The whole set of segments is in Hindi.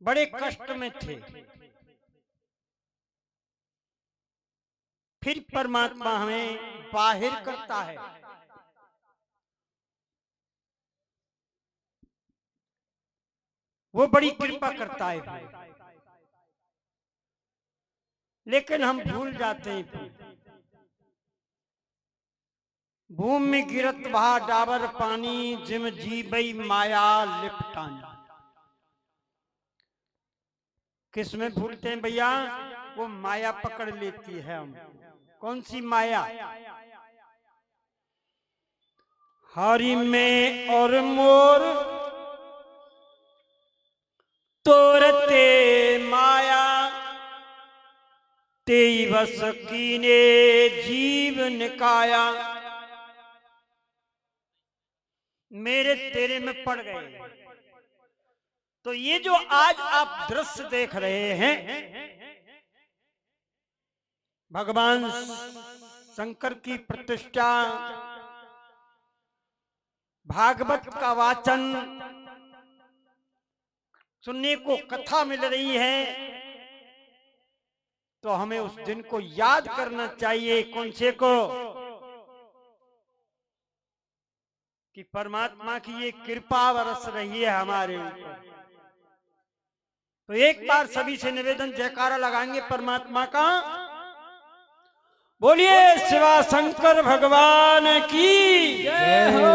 बड़े कष्ट में थे। फिर परमात्मा हमें बाहिर करता है। वो बड़ी कृपा करता है, लेकिन हम भूल जाते हैं। भूमि गिरत बहा डाबर पानी, जिम जीबई माया लिपटानी। किसमें भूलते हैं भैया? वो माया पकड़ लेती है हम। कौन सी माया? हरि में और मोर तोरते माया, तेई बस कीने जीव निकाया। मेरे तेरे में पड़ गए। तो ये जो आज आप दृश्य देख रहे हैं, भगवान शंकर की प्रतिष्ठा, भागवत का वाचन सुनने को कथा मिल रही है, तो हमें उस दिन को याद करना चाहिए। कौन से को? कि परमात्मा की ये कृपा बरस रही है हमारे ऊपर। तो एक बार सभी से निवेदन, जयकारा लगाएंगे परमात्मा का। बोलिए शिवा शंकर भगवान की जय हो।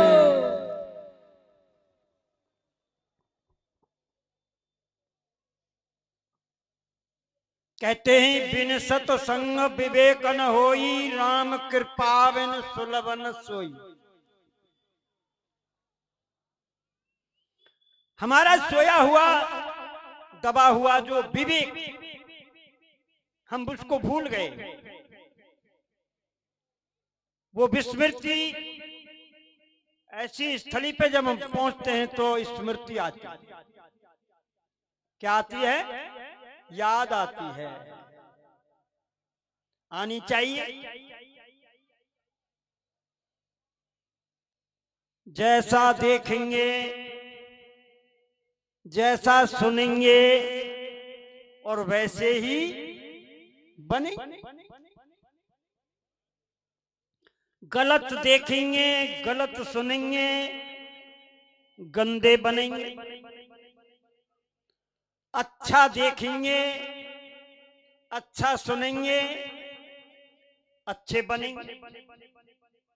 कहते हैं बिन सतसंग विवेक न होई, राम कृपा बिन सुलभ न सोई। हमारा सोया हुआ दबा हुआ जो विवेक, हम उसको भूल गए। वो विस्मृति ऐसी स्थली पे जब हम पहुंचते हैं तो स्मृति आती है। क्या आती है? याद आती है। आनी चाहिए। जैसा देखेंगे, जैसा सुनेंगे, और वैसे ही बने। गलत देखेंगे, गलत सुनेंगे, गंदे बनेंगे। अच्छा देखेंगे, अच्छा सुनेंगे, अच्छे बनेंगे।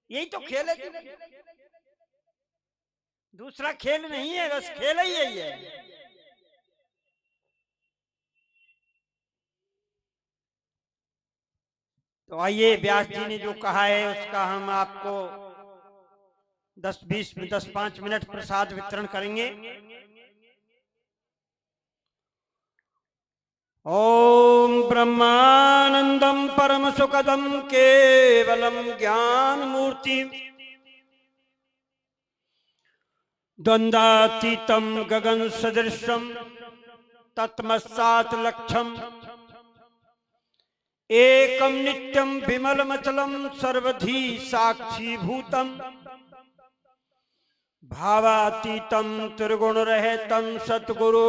यही तो खेल है। दूसरा खेल नहीं है, बस खेल ही यही है। तो आइए, व्यास जी ने जो कहा है उसका हम आपको 10-5 मिनट प्रसाद वितरण करेंगे। ओम ब्रह्मानंदम परम सुखदम केवलम ज्ञान मूर्ति, द्वंद्वातीतम गगन सदृशम तत्मसात लक्षम, एकम नित्यम विमलमचलम सर्वधी साक्षी भूतम, भावातीतम त्रिगुण रहितम सतगुरु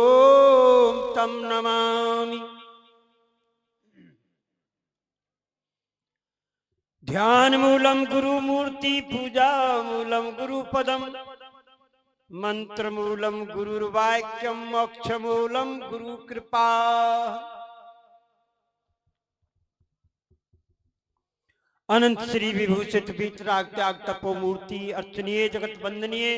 तम नमामि। ध्यान मूलम गुरु मूर्ति, पूजा मूलम गुरु पदम, मंत्र मूलम गुरुर्वाक्यम, मोक्ष मूलम गुरु कृपा। अनंत श्री विभूषित वीतराग त्याग तपो मूर्ति, अर्चनीय जगत वंदनीय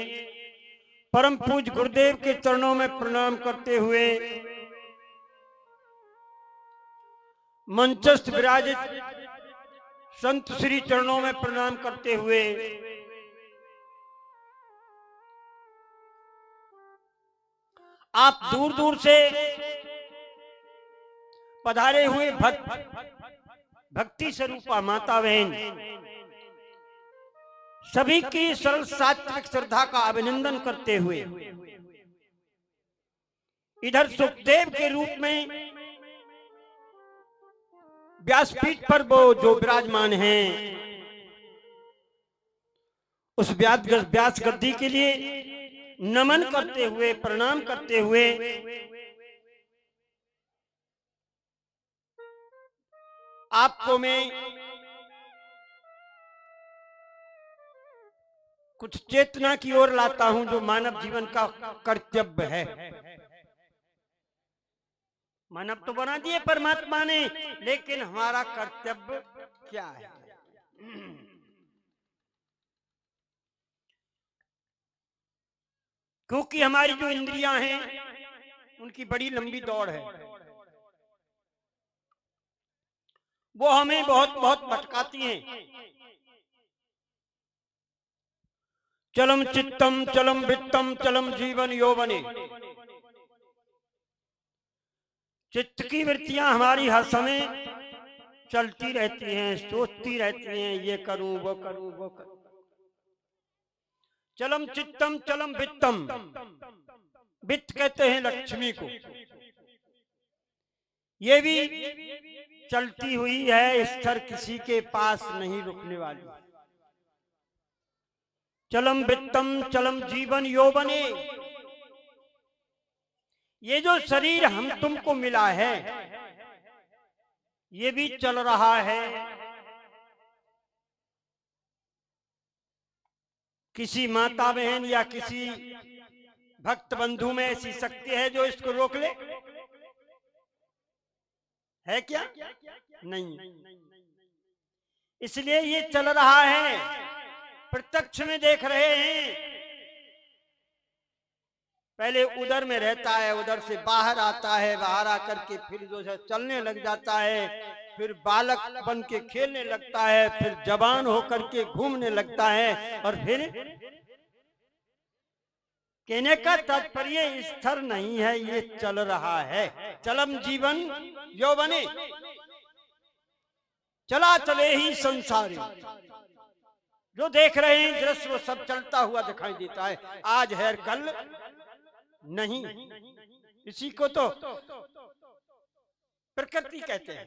परम पूज गुरुदेव के चरणों में प्रणाम करते हुए, मंचस्थ विराजित संत श्री चरणों में प्रणाम करते हुए, आप दूर दूर से पधारे हुए भक्ति स्वरूपा माता बहन सभी की सरल सात्विक श्रद्धा का अभिनंदन करते हुए, इधर सुखदेव के रूप में व्यासपीठ पर वो जो विराजमान हैं, उस व्यास गद्दी के लिए नमन करते हुए, प्रणाम करते हुए, आपको मैं कुछ चेतना की ओर लाता हूं जो मानव जीवन का कर्तव्य है। मानव तो बना दिए परमात्मा ने, लेकिन हमारा कर्तव्य क्या है? क्योंकि हमारी जो इंद्रियां हैं उनकी बड़ी लंबी दौड़ है, वो हमें बहुत बहुत भटकाती हैं। चलम चित्तम चलम वित्तम चलम जीवन यौवने। चित्त की वृत्तियां हमारी हर समय चलती रहती हैं, सोचती रहती हैं, ये करूं वो करूं वो करूं। चलम चित्तम चलम वित्तम, वित्त कहते हैं लक्ष्मी को, ये भी चलती हुई है, स्थिर किसी के पास नहीं रुकने वाली। चलम वित्तम चलम जीवन यौवने, ये जो शरीर हम तुमको मिला है ये भी चल रहा है। किसी माता बहन या किसी भक्त बंधु में ऐसी शक्ति है जो इसको रोक ले? है क्या? नहीं। इसलिए ये चल रहा है, प्रत्यक्ष में देख रहे हैं। पहले उधर में रहता है, उधर से बाहर आता है, बाहर आकर के फिर जो है चलने लग जाता है, फिर बालक बन के खेलने लगता है, फिर जवान होकर के घूमने लगता है, और फिर कहने का तात्पर्य स्थिर नहीं है, ये चल रहा है। चलम जीवन यौवने, चला चले ही संसार। जो देख रहे हैं दृश्य वो सब चलता हुआ दिखाई देता है, आज है कल नहीं। इसी को तो प्रकृति कहते हैं।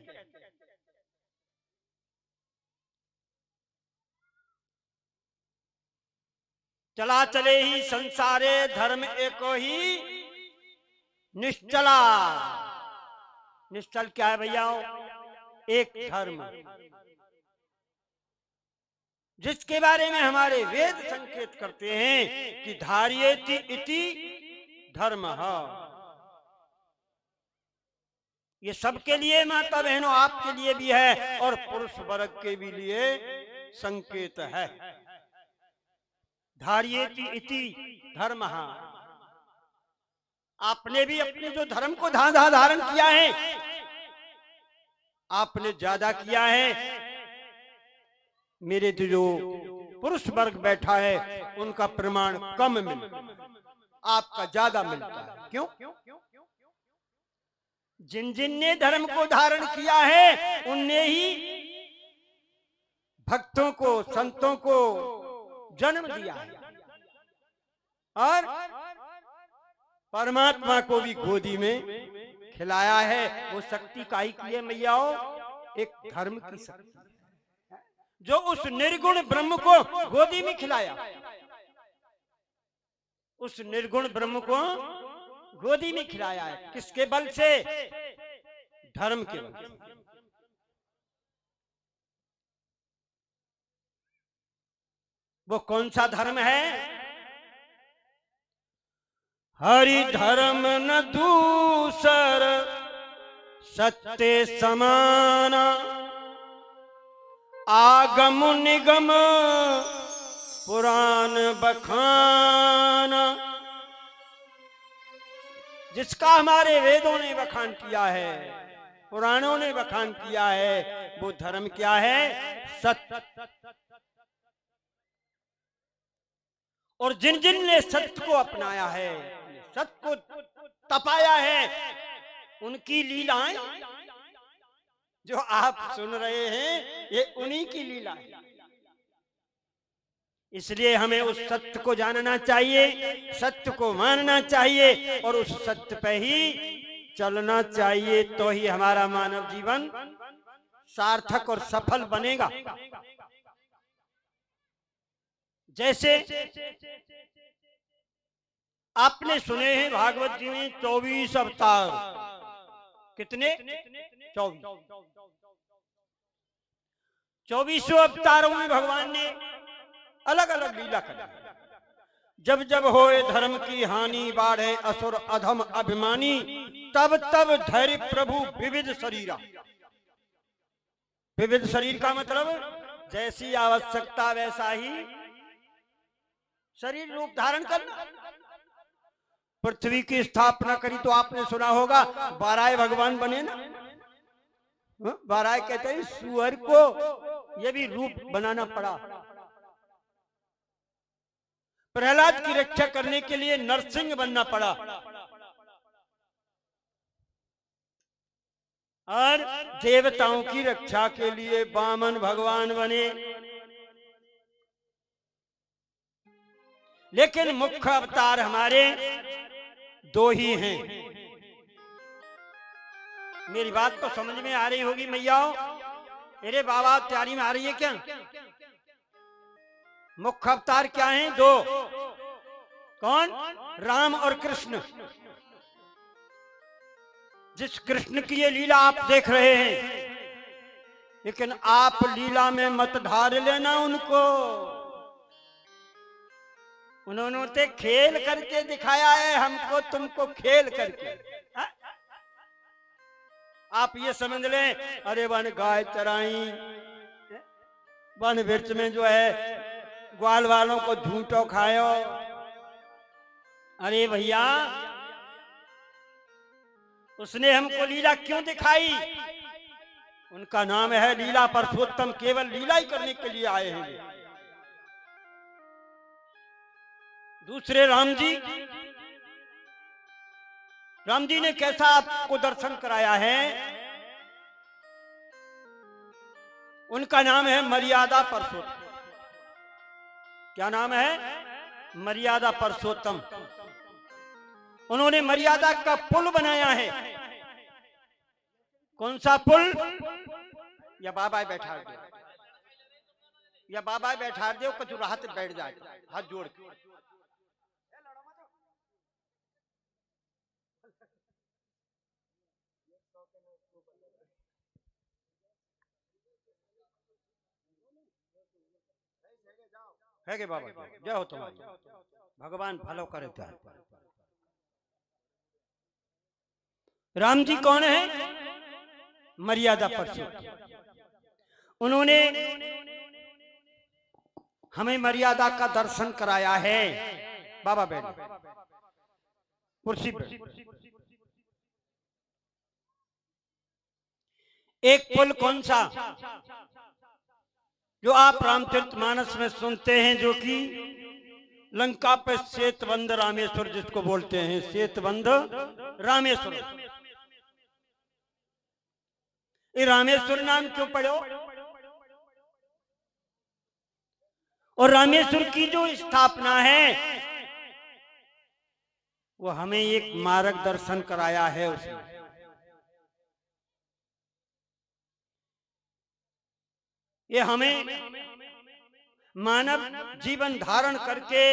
चला चले ही संसारे धर्म एको ही निश्चला। निश्चल क्या है भैया? एक धर्म, जिसके बारे में हमारे वेद संकेत करते हैं कि धार्येति इति धर्मः। ये सबके लिए माता बहनों, आपके लिए भी है और पुरुष वर्ग के भी लिए संकेत है। धार्येति इति धर्मः। आपने भी अपने जो धर्म को धारण किया है, आपने ज्यादा किया है। मेरे जो पुरुष वर्ग बैठा है उनका प्रमाण कम मिलता, आपका ज्यादा मिलता है। क्यों? जिन जिन ने धर्म को धारण किया है उनने ही भक्तों को, संतों को जन्म दिया है, और परमात्मा को भी गोदी में खिलाया है। वो शक्ति काहे की है मैयाओ? एक धर्म की शक्ति, जो उस निर्गुण ब्रह्म को गोदी में खिलाया। उस निर्गुण ब्रह्म को गोदी में खिलाया है। किसके बल से? धर्म के बल से। वो कौन सा धर्म है? हरि धर्म न दूसर सत्य समान, आगम निगम पुराण बखान। जिसका हमारे वेदों ने बखान किया है, पुराणों ने बखान किया है, वो धर्म क्या है? सत्य। और जिन जिन ने सत्य को अपनाया है, सत्य को तपाया है, उनकी लीलाएं जो आप सुन रहे हैं ये उन्हीं की लीला है। इसलिए हमें उस सत्य को जानना चाहिए, सत्य को मानना चाहिए और उस सत्य पे ही चलना चाहिए, तो ही हमारा मानव जीवन सार्थक और सफल बनेगा। जैसे आपने सुने हैं भागवत जी में 24 अवतार। कितने? 24। 24 अवतारों में भगवान ने अलग अलग लीला कर। जब जब होए धर्म की हानि, बाढ़े असुर अधम अभिमानी, तब तब धैर्य प्रभु विविध शरीरा। विविध शरीर का मतलब जैसी आवश्यकता वैसा ही शरीर रूप धारण करना। पृथ्वी की स्थापना करी तो आपने सुना होगा बाराय भगवान बने ना। बाराय कहते हैं सुअर को ये भी रूप बनाना पड़ा। प्रहलाद की रक्षा करने के लिए नरसिंह बनना पड़ा। और देवताओं की रक्षा के लिए वामन भगवान बने। लेकिन मुख्य अवतार हमारे दो ही हैं। मेरी बात तो समझ में आ रही होगी मैयाओ। मेरे बाबा तैयारी में आ रही है क्या? मुख्य अवतार क्या हैं? दो। कौन? राम और कृष्ण। जिस कृष्ण की ये लीला आप देख रहे हैं, लेकिन आप लीला में मत ढाल लेना उनको। उन्होंने तो खेल करके दिखाया है हमको, तुमको खेल करके। हा? आप ये समझ लें अरे वन गाय चराई, वन वृक्ष में जो है ग्वाल वालों को झूठो खायो। अरे भैया, उसने हमको लीला क्यों दिखाई? उनका नाम है लीला पुरुषोत्तम। केवल लीला ही करने के लिए आए हैं। दूसरे राम जी ने कैसा आपको दर्शन कराया है? उनका नाम है मर्यादा पुरुषोत्तम। क्या नाम है? मर्यादा पुरुषोत्तम। उन्होंने मर्यादा का पुल बनाया है। कौन सा पुल? या बाबा बैठा दो, या बाबा बैठा दो, कुछ राहत बैठ जाए हाथ जोड़ के। है के बाबा जय हो तुम्हारी, भगवान भलो करे। राम जी कौन है? मर्यादा पुरुषोत्तम। उन्होंने हमें मर्यादा का दर्शन कराया है। बाबा बैठ कुर्सी पर। एक पुल कौन सा जो आप रामचरितमानस में सुनते हैं, जो कि लंका पे सेतुबंध रामेश्वर जिसको बोलते हैं, सेतुबंध रामेश्वर। ये रामेश्वर नाम क्यों पड़ो? और रामेश्वर की जो स्थापना है वो हमें एक मार्गदर्शन कराया है। उसने ये हमें मानव जीवन धारण करके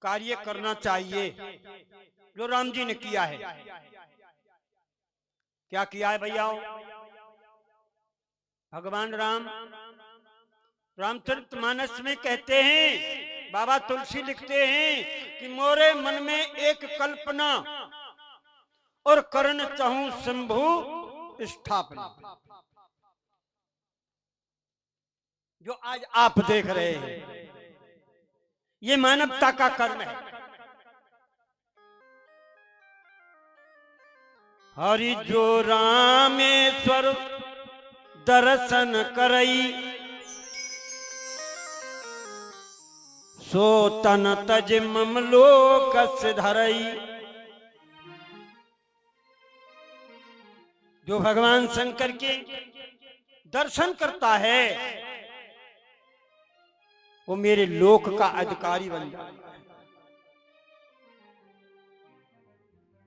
कार्य करना चाहिए, जो राम जी ने किया है। क्या किया है भैया? भगवान राम रामचरितमानस में कहते हैं, बाबा तुलसी लिखते हैं कि मोरे मन में एक कल्पना और करण चाहूं शंभु स्थापना। जो आज आप देख रहे हैं ये मानवता का कर्म है। हरि जो रामेश्वर दर्शन करई, सो तन तज ममलोक धरई। जो भगवान शंकर के दर्शन करता है वो मेरे लोक का अधिकारी बन जाता है।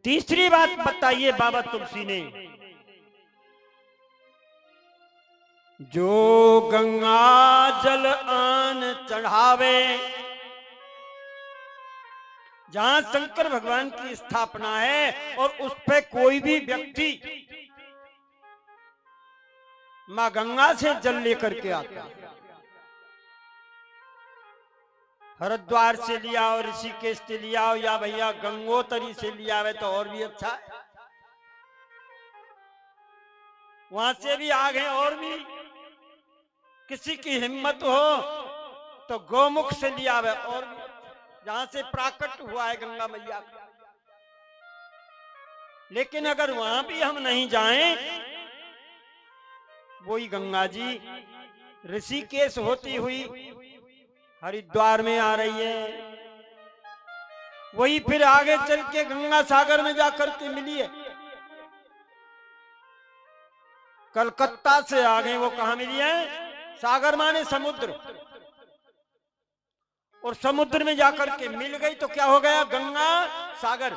तीसरी बात बताइए बाबा तुलसी ने, जो गंगा जल आन चढ़ावे। जहां शंकर भगवान की स्थापना है और उस पे कोई भी व्यक्ति मां गंगा से जल लेकर के आता है। हरिद्वार से लिया और ऋषिकेश से लिया हो या भैया गंगोत्री से लिया है तो और भी अच्छा है। वहां से भी आ गए और भी किसी की हिम्मत हो तो गौमुख से लिया है और भी जहां से प्राकट हुआ है गंगा मैया का। लेकिन अगर वहां भी हम नहीं जाएं, वही गंगा जी ऋषिकेश होती हुई हरिद्वार में आ रही है, वही फिर आगे चल के गंगा सागर में जाकर के मिली है। कलकत्ता से आगे वो कहां मिली है? सागर माने समुद्र, और समुद्र में जाकर के मिल गई तो क्या हो गया? गंगा सागर,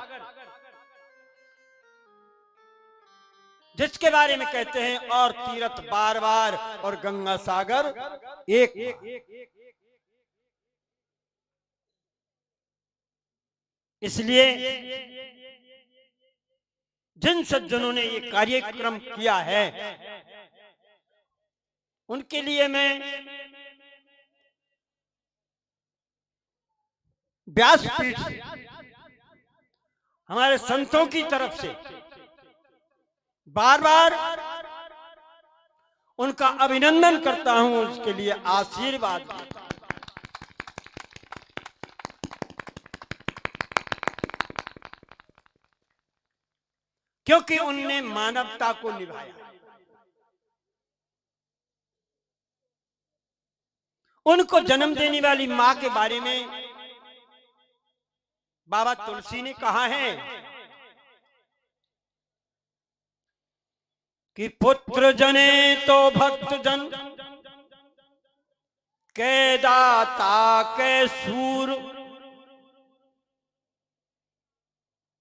जिसके बारे में कहते हैं और तीर्थ बार बार और गंगा सागर एक। इसलिए जिन सज्जनों ने ये कार्यक्रम किया है उनके लिए मैं व्यासपीठ हमारे संतों की तरफ से बार बार उनका अभिनंदन करता हूं, उसके लिए आशीर्वाद देता हूं। क्योंकि उनने मानवता को निभाया। उनको जन्म देने वाली मां के बारे में बाबा तुलसी ने कहा है कि पुत्र जने तो भक्त जन के दाता के सूर,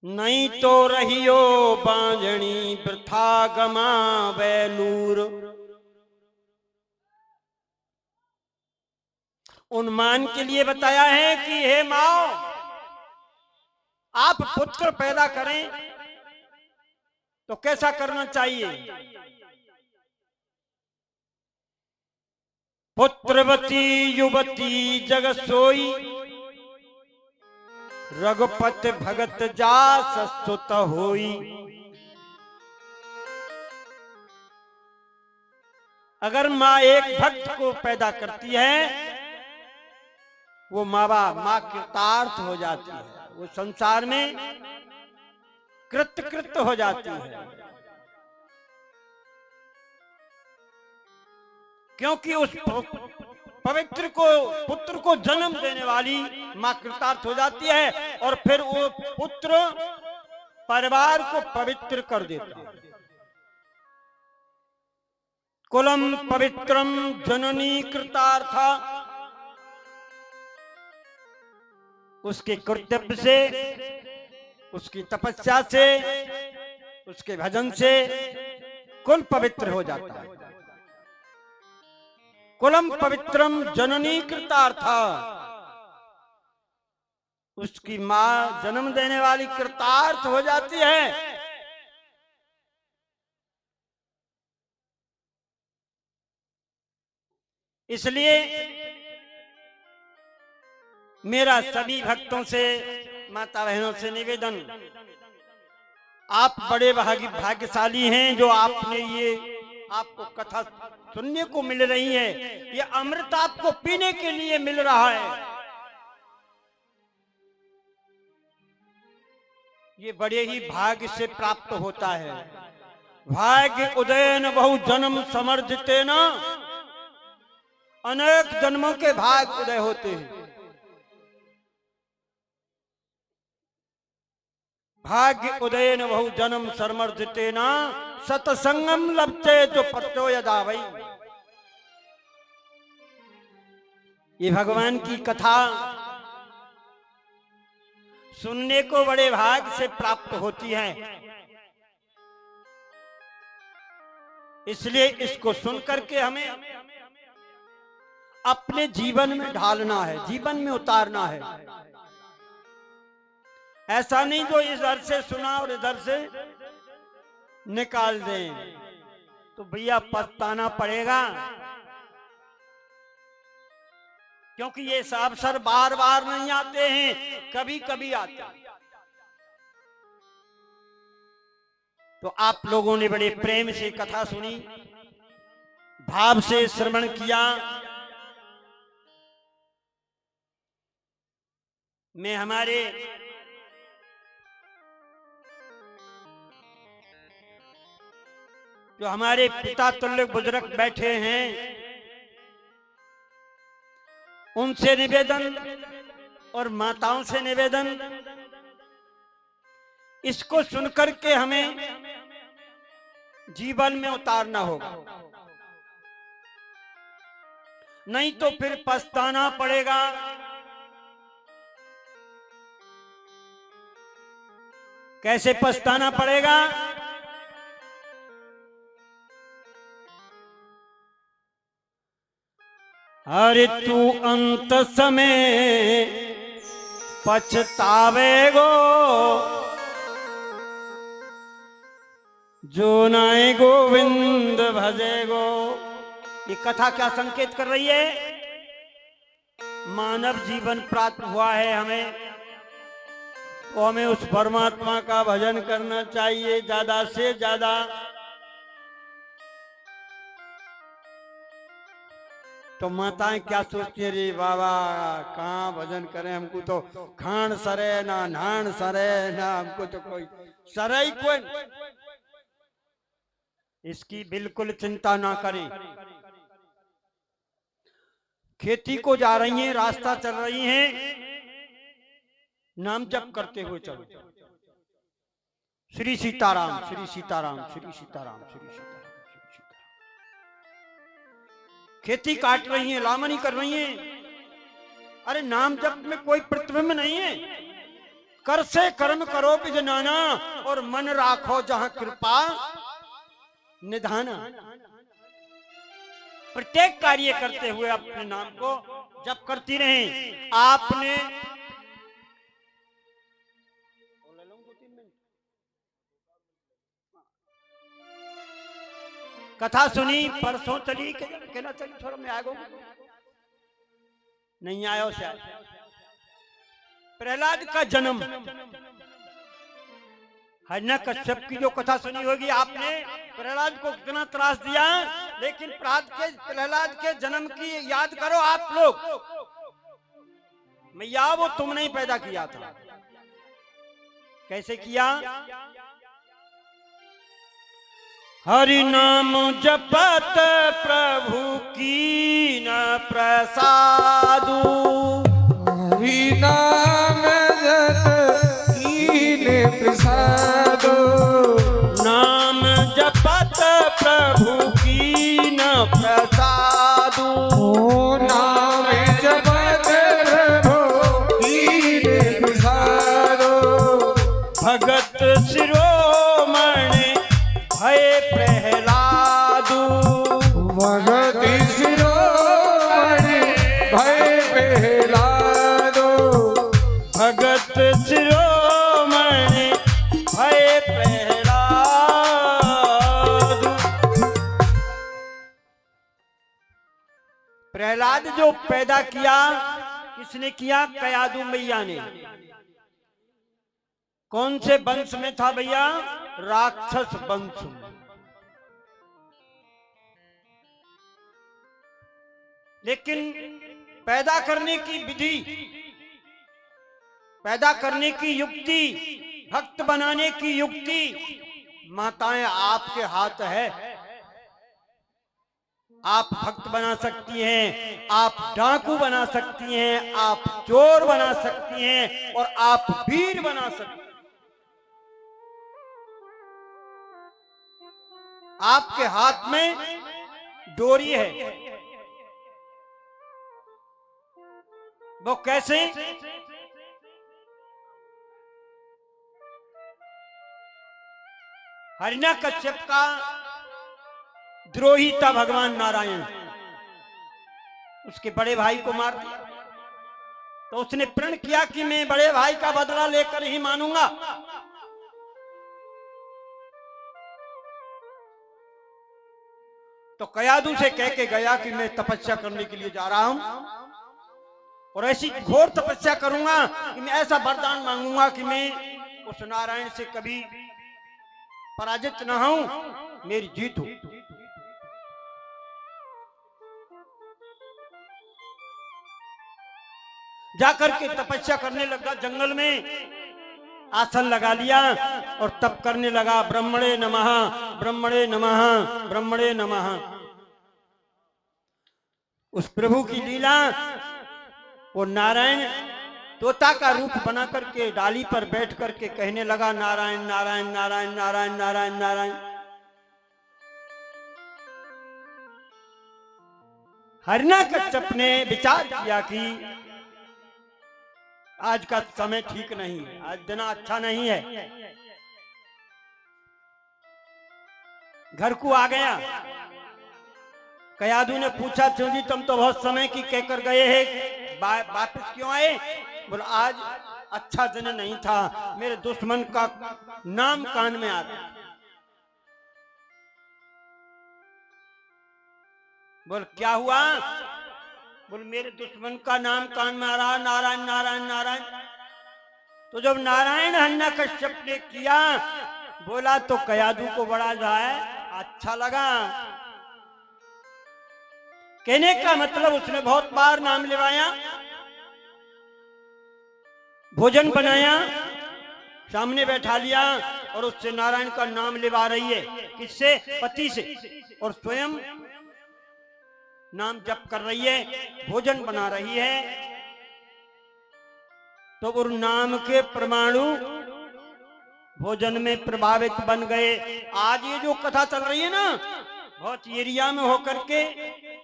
नहीं तो रहियो बांझणी वृथा गमावे नूर। उन मान के लिए बताया है कि हे माओ, आप पुत्र पैदा करें तो कैसा करना चाहिए? पुत्रवती युवती जग सोई, रघुपति भगत जा सस्तुत होई। अगर माँ एक भक्त को पैदा करती है, वो माँ कृतार्थ हो जाती है, वो संसार में कृत हो जाती है। क्योंकि उस पवित्र को पुत्र को जन्म देने वाली मां कृतार्थ हो जाती है और फिर वो पुत्र परिवार को पवित्र कर देता है। कुलम पवित्रम जननी कृतार्था, उसके कर्तव्य से, उसकी तपस्या से, उसके भजन से कुल पवित्र हो जाता है। कुलम पवित्रम जननी कृतार्था, उसकी मां जन्म देने वाली कृतार्थ हो जाती है। इसलिए मेरा सभी भक्तों से, माता बहनों से निवेदन, आप बड़े भाग्यशाली हैं जो आपने ये, आपको कथा सुनने को मिल रही है, ये अमृत आपको पीने के लिए मिल रहा है। ये बड़े ही भाग्य से प्राप्त होता है। भाग्य उदयन बहु जन्म समर्जिते न, अनेक जन्मों के भाग्य उदय होते हैं। भाग्य उदयन बहु जन्म समर्जिते न, सतसंगम लभते जो पत्तो यदा वै। ये भगवान की कथा सुनने को बड़े भाग्य से प्राप्त होती है। इसलिए इसको सुनकर के हमें अपने जीवन में ढालना है, जीवन में उतारना है। ऐसा नहीं जो इधर से सुना और इधर से निकाल दें। तो भैया पछताना पड़ेगा, क्योंकि ये अवसर बार बार नहीं आते हैं, कभी कभी आते हैं। तो आप लोगों ने बड़े प्रेम से कथा सुनी, भाव से श्रवण किया। मैं हमारे जो हमारे पिता तुल्य बुजुर्ग बैठे हैं, उनसे निवेदन और माताओं से निवेदन, इसको सुनकर के हमें जीवन में उतारना होगा, नहीं तो फिर पछताना पड़ेगा। कैसे पछताना पड़ेगा? अरे तू अंत समय पछतावेगो, जो नाय गोविंद भजेगो। ये कथा क्या संकेत कर रही है? मानव जीवन प्राप्त हुआ है हमें, तो हमें उस परमात्मा का भजन करना चाहिए ज्यादा से ज्यादा। तो माताएं क्या सोचती है, रे बाबा कहाँ भजन करें, हमको तो खान सरे ना नान सरे ना, हमको तो कोई सरे ही कोई। इसकी बिल्कुल चिंता ना करें। खेती को जा रही हैं, रास्ता चल रही हैं, नाम जप करते हुए चलो। श्री सीताराम, श्री सीताराम, श्री सीताराम, श्री सीताराम। खेती काट रही हैं, लामनी कर रही हैं, अरे नाम जप में कोई प्रतिबिंब नहीं है। कर से कर्म करो बिजनाना, और मन राखो जहां कृपा निधाना। प्रत्येक कार्य करते हुए अपने नाम को जप करती रहें। आपने कथा सुनी, परसों चली के ना चली, थोड़ा मैं आगो नहीं आयो शायद। प्रहलाद का जन्म, हिरण्यकश्यप की जो कथा सुनी होगी आपने, प्रहलाद को कितना त्रास दिया, लेकिन प्रहलाद के जन्म की याद करो आप लोग। मैया वो तुमने ही पैदा किया था। कैसे किया? हरि नाम जपत प्रभु की न प्रसादु, हरि नाम जपत कीन प्रसादु, नाम जपत प्रभु की न प्रसादु, नाम जपत प्रभु कीन प्रसादु, भगत शिरोमणि भय प्रहलादु, भगत शिरोमणि भय प्रहलादु, भगत शिरोमणि भय प्रहलादु। प्रहलाद जो पैदा किया, किसने किया? कयादु मैया ने। कौन से वंश में था भैया? राक्षस वंश में। लेकिन पैदा करने की विधि, पैदा करने की युक्ति, भक्त बनाने की युक्ति, माताएं आपके हाथ है। आप भक्त बना सकती हैं, आप डाकू बना सकती हैं, आप चोर बना सकती हैं, और आप वीर बना सकती हैं। आपके हाथ में डोरी है। वो कैसे? हिरण्यकश्यप का द्रोही था भगवान नारायण, उसके बड़े भाई को मार दिया। तो उसने प्रण किया कि मैं बड़े भाई का बदला लेकर ही मानूंगा। तो कयादू से कह के गया कि मैं तपस्या करने के लिए जा रहा हूं और ऐसी घोर तपस्या करूंगा कि मैं ऐसा वरदान मांगूंगा कि मैं उस नारायण से कभी पराजित ना हूं, मेरी जीत हो। जाकर के तपस्या करने लगा, जंगल में आसन लगा लिया और तप करने लगा। ब्रह्मणे नमः, ब्रह्मणे नमः, ब्रह्मणे नमः। उस प्रभु की लीला, वो नारायण तोता का रूप बना करके डाली पर बैठ करके कहने लगा नारायण नारायण नारायण नारायण नारायण नारायण। हिरण्यकश्यप ने विचार किया कि आज का समय ठीक नहीं है, आज दिन अच्छा नहीं है। घर को आ गया। कयादू ने पूछा, क्यों जी तुम तो बहुत समय की कहकर गए हैं, वापस क्यों आए? बोला आज अच्छा दिन नहीं था, मेरे दुश्मन का नाम कान में आता। बोल क्या हुआ? बोल मेरे दुश्मन का नाम कान में आ रहा, नारायण नारायण नारायण। तो जब नारायण हिरण्यकश्यप ने किया, बोला तो कयादू को बड़ा जो है अच्छा लगा। कहने का मतलब उसने बहुत बार नाम लिवाया, भोजन बनाया, सामने बैठा लिया और उससे नारायण का नाम लिवा रही है। किससे? पति से। और स्वयं नाम जप कर रही है, भोजन बना रही है। तो उस नाम के परमाणु भोजन में प्रभावित बन गए। आज ये जो कथा चल रही है ना, बहुत एरिया में होकर के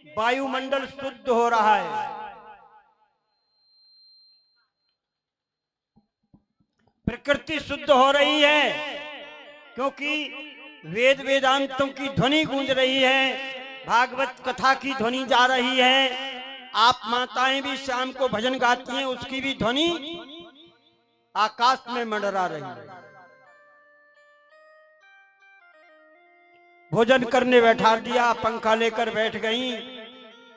वायुमंडल शुद्ध हो रहा है। प्रकृति शुद्ध हो रही है, क्योंकि वेद वेदांतों की ध्वनि गूंज रही है, भागवत कथा की ध्वनि जा रही है। आप माताएं भी शाम को भजन गाती हैं, उसकी भी ध्वनि आकाश में मंडरा रही है। भोजन करने बैठा दिया, पंखा लेकर बैठ गई,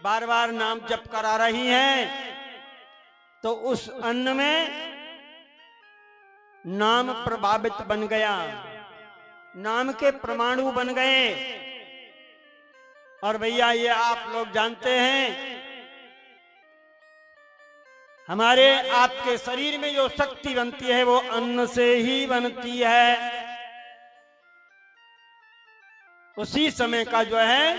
बार बार नाम जप करा रही हैं। तो उस अन्न में नाम प्रभावित बन गया, नाम के परमाणु बन गए। और भैया ये आप लोग जानते हैं, हमारे आपके शरीर में जो शक्ति बनती है वो अन्न से ही बनती है। उसी समय का जो है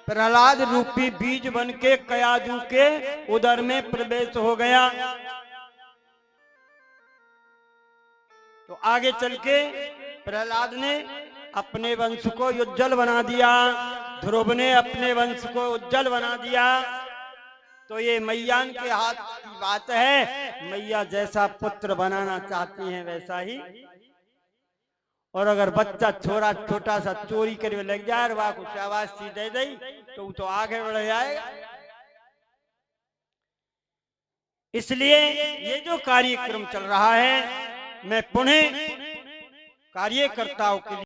प्रहलाद रूपी बीज बन के कयादू के उदर में प्रवेश हो गया। तो आगे चल के प्रहलाद ने अपने वंश को उज्जवल बना दिया, ध्रुव ने अपने वंश को उज्जवल बना दिया। तो ये मैया के हाथ की बात है, मैया जैसा पुत्र बनाना चाहती हैं वैसा ही। और अगर बच्चा छोटा सा चोरी करने लग जाए, वहां को शाबाशी दे दे तो वो तो आगे बढ़ जाएगा। इसलिए ये जो कार्यक्रम चल रहा है, मैं पुनः कार्यकर्ताओं के लिए